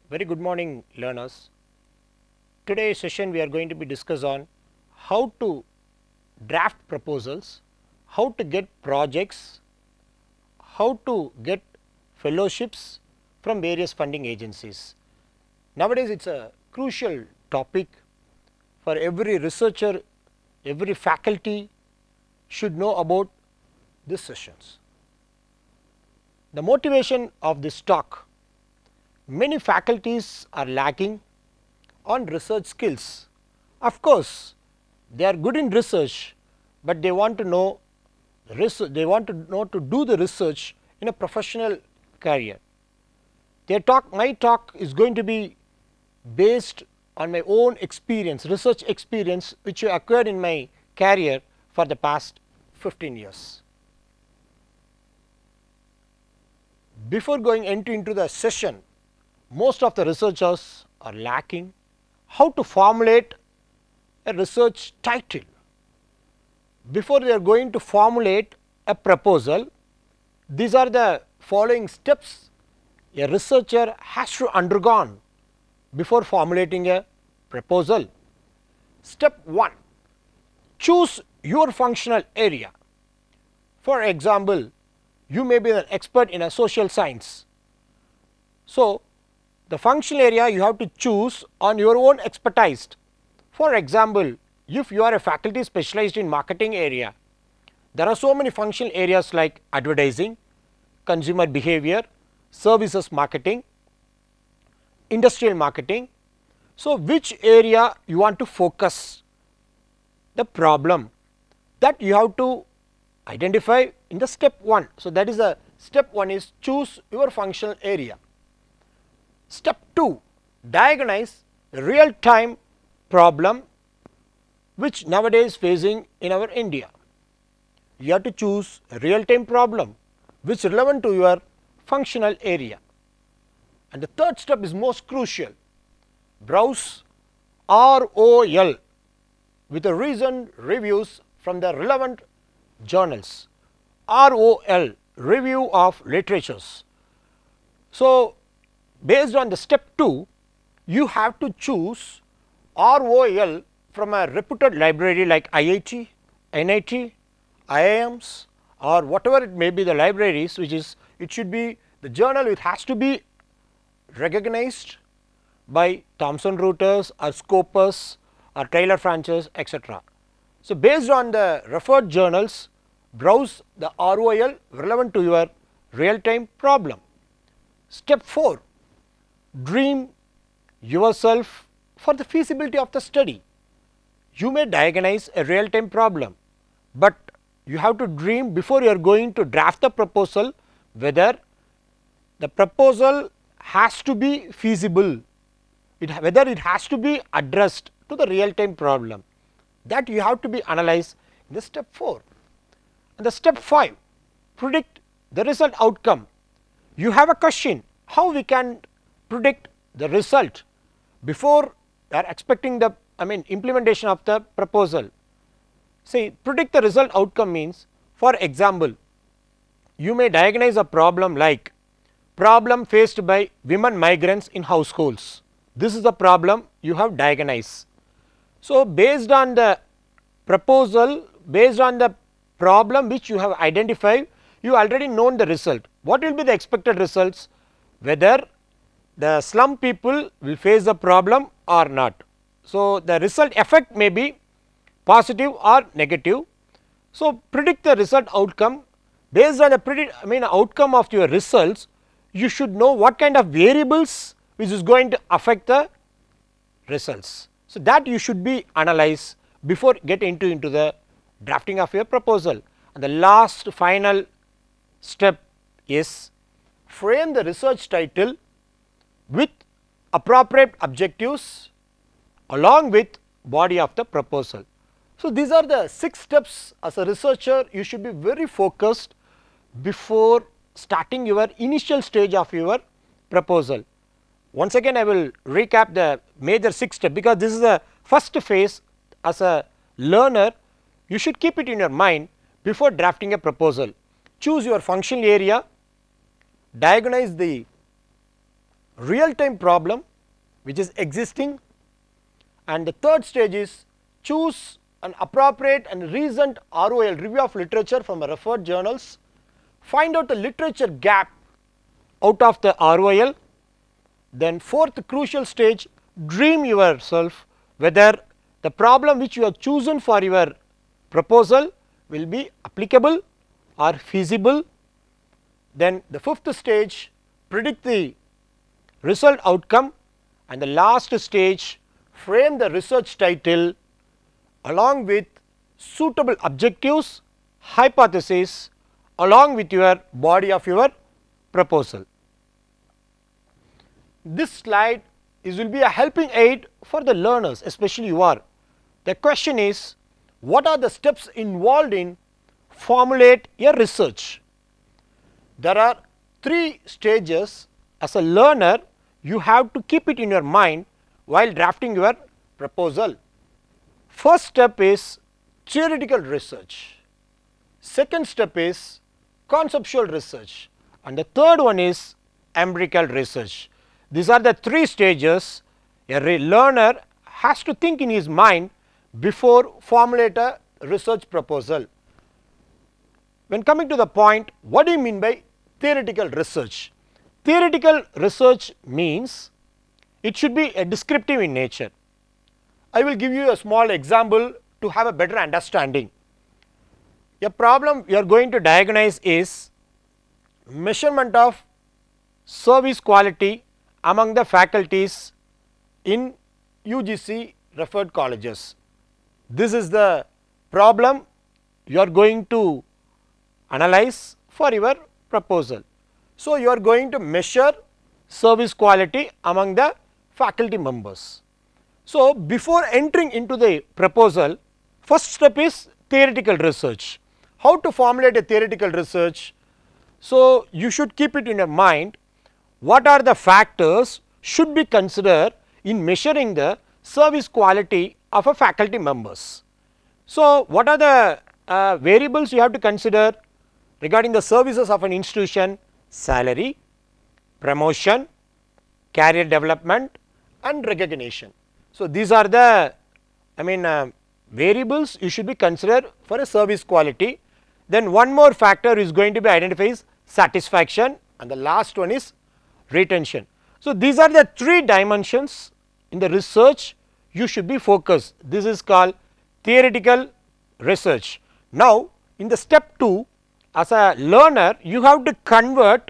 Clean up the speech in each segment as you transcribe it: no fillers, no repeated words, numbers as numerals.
Very good morning, learners. Today's session we are going to be discuss on how to draft proposals, how to get projects, how to get fellowships from various funding agencies. Nowadays it's a crucial topic for every researcher, every faculty should know about these sessions. The motivation of this talk: many faculties are lacking on research skills. Of course, they are good in research, but they want to know to do the research in a professional career. My talk is going to be based on my own experience, research experience which I acquired in my career for the past 15 years. Before going into the session, most of the researchers are lacking how to formulate a research title. Before they are going to formulate a proposal, these are the following steps a researcher has to undergo before formulating a proposal. Step 1: choose your functional area. For example, you may be an expert in a social science. So, the functional area you have to choose on your own expertise. For example, if you are a faculty specialized in marketing area, there are so many functional areas like advertising, consumer behavior, services marketing, industrial marketing. So, which area you want to focus the problem, that you have to identify in the step 1. So, that is the step 1 is choose your functional area. Step 2: diagnose a real time problem which nowadays facing in our India. You have to choose a real time problem which is relevant to your functional area. And the third step is most crucial: browse ROL with the recent reviews from the relevant journals. ROL, review of literatures. So, based on the step 2, you have to choose ROL from a reputed library like IIT, NIT, IIMs, or whatever it may be the libraries, which is it should be the journal, it has to be recognized by Thomson Reuters or Scopus or Taylor Francis, etc. So, based on the referred journals, browse the ROL relevant to your real time problem. Step 4: dream yourself for the feasibility of the study. You may diagnose a real time problem, but you have to dream before you are going to draft the proposal whether the proposal has to be feasible, whether it has to be addressed to the real time problem, that you have to be analyzed in the step 4. And the step 5: predict the result outcome. You have a question, how we can predict the result before we are expecting the implementation of the proposal. See, predict the result outcome means, for example, you may diagnose a problem like problem faced by women migrants in households. This is the problem you have diagnosed. So, based on the proposal, based on the problem which you have identified, you already known the result. What will be the expected results? Whether the slum people will face the problem or not. So, the result effect may be positive or negative. So, predict the result outcome. Based on the outcome of your results, you should know what kind of variables which is going to affect the results. So, that you should be analyzed before get into the drafting of your proposal. And the last final step is frame the research title with appropriate objectives along with body of the proposal. So, these are the 6 steps. As a researcher, you should be very focused before starting your initial stage of your proposal. Once again, I will recap the major 6 steps, because this is the first phase. As a learner, you should keep it in your mind before drafting a proposal. Choose your functional area, diagnose the real time problem which is existing, and the third stage is choose an appropriate and recent ROL, review of literature from referred journals, find out the literature gap out of the ROL. Then fourth crucial stage, dream yourself whether the problem which you have chosen for your proposal will be applicable or feasible. Then the fifth stage, predict the result outcome, and the last stage, frame the research title along with suitable objectives, hypothesis along with your body of your proposal. This slide will be a helping aid for the learners, especially you are. The question is, what are the steps involved in formulate a research? There are 3 stages. As a learner, you have to keep it in your mind while drafting your proposal. First step is theoretical research, second step is conceptual research, and the third one is empirical research. These are the 3 stages a learner has to think in his mind before formulate a research proposal. When coming to the point, what do you mean by theoretical research? Theoretical research means it should be a descriptive in nature. I will give you a small example to have a better understanding. A problem you are going to diagnose is measurement of service quality among the faculties in UGC referred colleges. This is the problem you are going to analyze for your proposal. So, you are going to measure service quality among the faculty members. So, before entering into the proposal, first step is theoretical research. How to formulate a theoretical research? So, you should keep it in your mind what are the factors should be considered in measuring the service quality of a faculty members. So, what are the variables you have to consider regarding the services of an institution? Salary, promotion, career development and recognition. So, these are the variables you should be considered for a service quality. Then one more factor is going to be identified as satisfaction, and the last one is retention. So, these are the 3 dimensions in the research you should be focused. This is called theoretical research. Now, in the step 2, as a learner you have to convert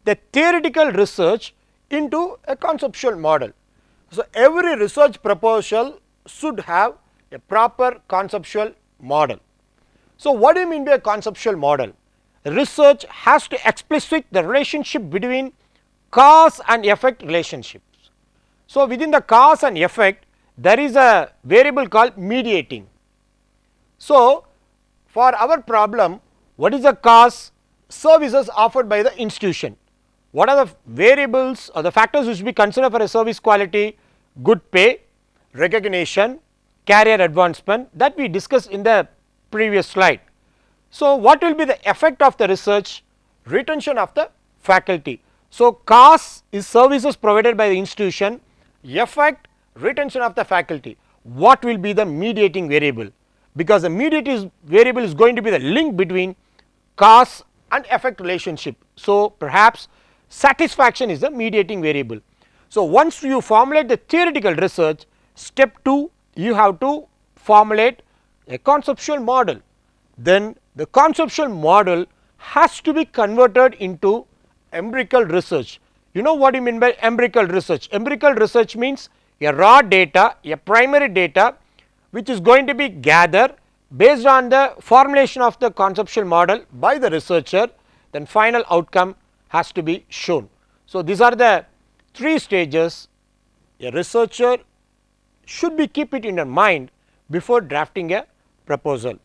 the theoretical research into a conceptual model. So, every research proposal should have a proper conceptual model. So, what do you mean by a conceptual model? Research has to explicit the relationship between cause and effect relationships. So, within the cause and effect there is a variable called mediating. So, for our problem, what is the cause? Services offered by the institution. What are the variables or the factors which should be considered for a service quality? Good pay, recognition, career advancement, that we discussed in the previous slide. So, what will be the effect of the research? Retention of the faculty. So, cause is services provided by the institution, effect retention of the faculty. What will be the mediating variable? Because the mediating variable is going to be the link between cause and effect relationship. So, perhaps satisfaction is the mediating variable. So, once you formulate the theoretical research, step 2 you have to formulate a conceptual model. Then the conceptual model has to be converted into empirical research. You know what you mean by empirical research? Empirical research means a raw data, a primary data which is going to be gathered based on the formulation of the conceptual model by the researcher, then final outcome has to be shown. So, these are the 3 stages a researcher should be keep it in your mind before drafting a proposal.